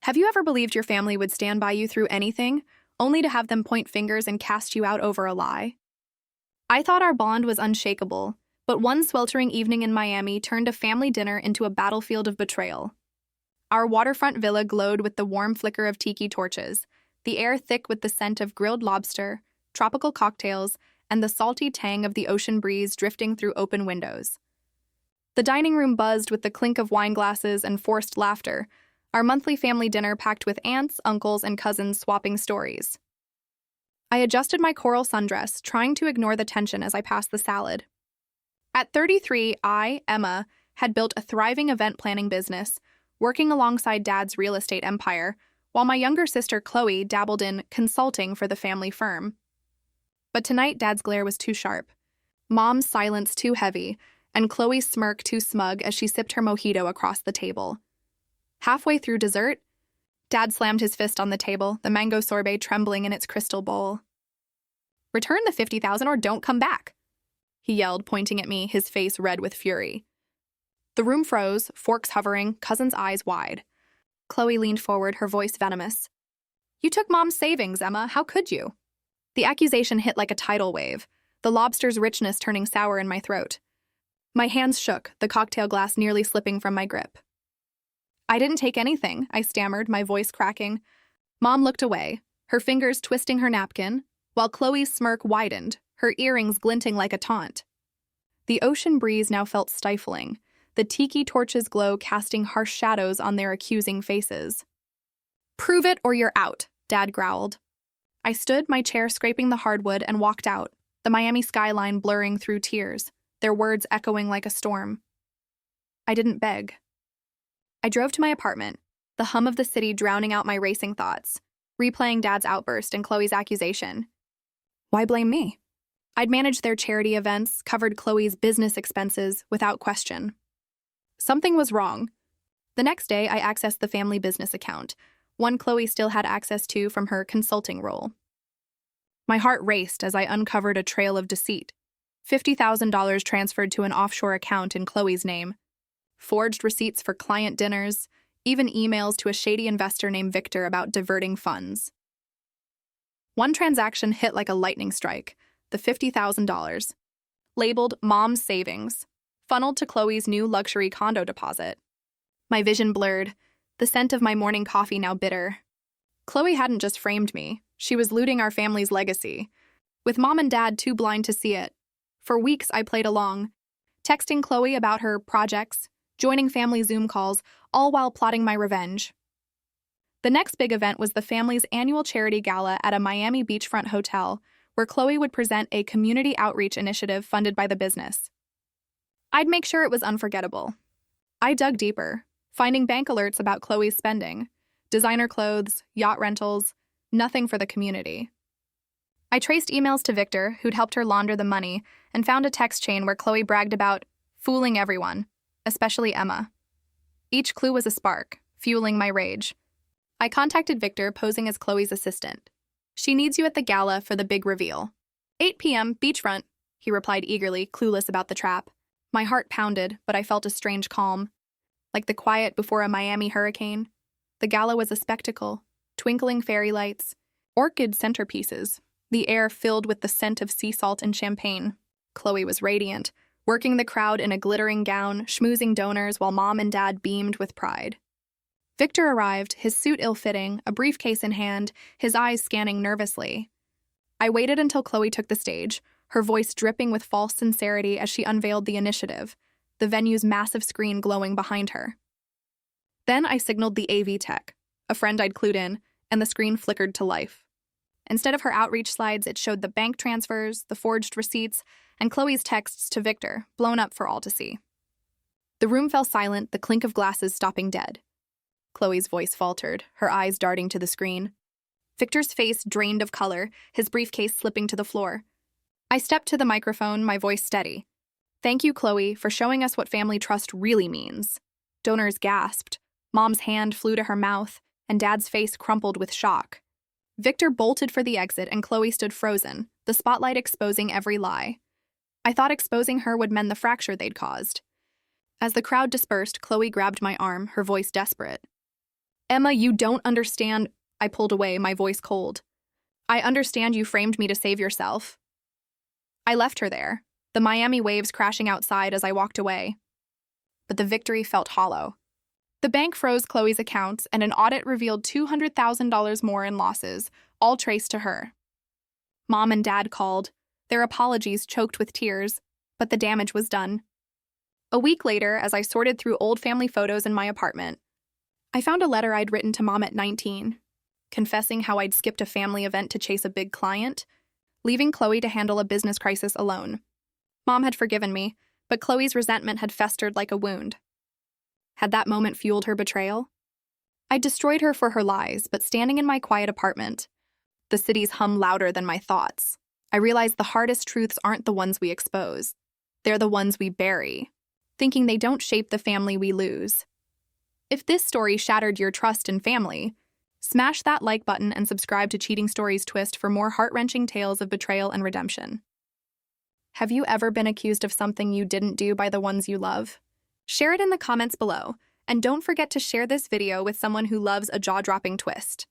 Have you ever believed your family would stand by you through anything, only to have them point fingers and cast you out over a lie? I thought our bond was unshakable, but one sweltering evening in Miami turned a family dinner into a battlefield of betrayal. Our waterfront villa glowed with the warm flicker of tiki torches, the air thick with the scent of grilled lobster, tropical cocktails, and the salty tang of the ocean breeze drifting through open windows. The dining room buzzed with the clink of wine glasses and forced laughter, our monthly family dinner packed with aunts, uncles, and cousins swapping stories. I adjusted my coral sundress, trying to ignore the tension as I passed the salad. At 33, I, Emma, had built a thriving event planning business, working alongside Dad's real estate empire, while my younger sister Chloe dabbled in consulting for the family firm. But tonight, Dad's glare was too sharp, Mom's silence too heavy, and Chloe's smirk too smug as she sipped her mojito across the table. Halfway through dessert, Dad slammed his fist on the table, the mango sorbet trembling in its crystal bowl. "Return the $50,000 or don't come back," he yelled, pointing at me, his face red with fury. The room froze, forks hovering, cousin's eyes wide. Chloe leaned forward, her voice venomous. "You took Mom's savings, Emma. How could you?" The accusation hit like a tidal wave, the lobster's richness turning sour in my throat. My hands shook, the cocktail glass nearly slipping from my grip. "I didn't take anything," I stammered, my voice cracking. Mom looked away, her fingers twisting her napkin, while Chloe's smirk widened, her earrings glinting like a taunt. The ocean breeze now felt stifling, the tiki torches' glow casting harsh shadows on their accusing faces. "Prove it or you're out," Dad growled. I stood, my chair scraping the hardwood, and walked out, the Miami skyline blurring through tears, their words echoing like a storm. I didn't beg. I drove to my apartment, the hum of the city drowning out my racing thoughts, replaying Dad's outburst and Chloe's accusation. Why blame me? I'd managed their charity events, covered Chloe's business expenses without question. Something was wrong. The next day, I accessed the family business account, one Chloe still had access to from her consulting role. My heart raced as I uncovered a trail of deceit. $50,000 transferred to an offshore account in Chloe's name. Forged receipts for client dinners, even emails to a shady investor named Victor about diverting funds. One transaction hit like a lightning strike, the $50,000. Labeled Mom's Savings, funneled to Chloe's new luxury condo deposit. My vision blurred, the scent of my morning coffee now bitter. Chloe hadn't just framed me, she was looting our family's legacy, with Mom and Dad too blind to see it. For weeks I played along, texting Chloe about her projects, joining family Zoom calls, all while plotting my revenge. The next big event was the family's annual charity gala at a Miami beachfront hotel, where Chloe would present a community outreach initiative funded by the business. I'd make sure it was unforgettable. I dug deeper, finding bank alerts about Chloe's spending, designer clothes, yacht rentals, nothing for the community. I traced emails to Victor, who'd helped her launder the money, and found a text chain where Chloe bragged about fooling everyone, especially Emma. Each clue was a spark, fueling my rage. I contacted Victor, posing as Chloe's assistant. "She needs you at the gala for the big reveal." 8 p.m., beachfront, he replied eagerly, clueless about the trap. My heart pounded, but I felt a strange calm. Like the quiet before a Miami hurricane. The gala was a spectacle, twinkling fairy lights, orchid centerpieces, the air filled with the scent of sea salt and champagne. Chloe was radiant, working the crowd in a glittering gown, schmoozing donors while Mom and Dad beamed with pride. Victor arrived, his suit ill-fitting, a briefcase in hand, his eyes scanning nervously. I waited until Chloe took the stage, her voice dripping with false sincerity as she unveiled the initiative, the venue's massive screen glowing behind her. Then I signaled the AV tech, a friend I'd clued in, and the screen flickered to life. Instead of her outreach slides, it showed the bank transfers, the forged receipts, and Chloe's texts to Victor, blown up for all to see. The room fell silent, the clink of glasses stopping dead. Chloe's voice faltered, her eyes darting to the screen. Victor's face drained of color, his briefcase slipping to the floor. I stepped to the microphone, my voice steady. "Thank you, Chloe, for showing us what family trust really means." Donors gasped. Mom's hand flew to her mouth, and Dad's face crumpled with shock. Victor bolted for the exit, and Chloe stood frozen, the spotlight exposing every lie. I thought exposing her would mend the fracture they'd caused. As the crowd dispersed, Chloe grabbed my arm, her voice desperate. Emma, you don't understand. I pulled away, my voice cold. I understand you framed me to save yourself. I left her there, the Miami waves crashing outside as I walked away. But the victory felt hollow. The bank froze Chloe's accounts, and an audit revealed $200,000 more in losses, all traced to her. Mom and Dad called, their apologies choked with tears, but the damage was done. A week later, as I sorted through old family photos in my apartment, I found a letter I'd written to Mom at 19, confessing how I'd skipped a family event to chase a big client, leaving Chloe to handle a business crisis alone. Mom had forgiven me, but Chloe's resentment had festered like a wound. Had that moment fueled her betrayal? I'd destroyed her for her lies, but standing in my quiet apartment, the city's hum louder than my thoughts, I realized the hardest truths aren't the ones we expose. They're the ones we bury, thinking they don't shape the family we lose. If this story shattered your trust in family, smash that like button and subscribe to Cheating Stories Twist for more heart-wrenching tales of betrayal and redemption. Have you ever been accused of something you didn't do by the ones you love? Share it in the comments below, and don't forget to share this video with someone who loves a jaw-dropping twist.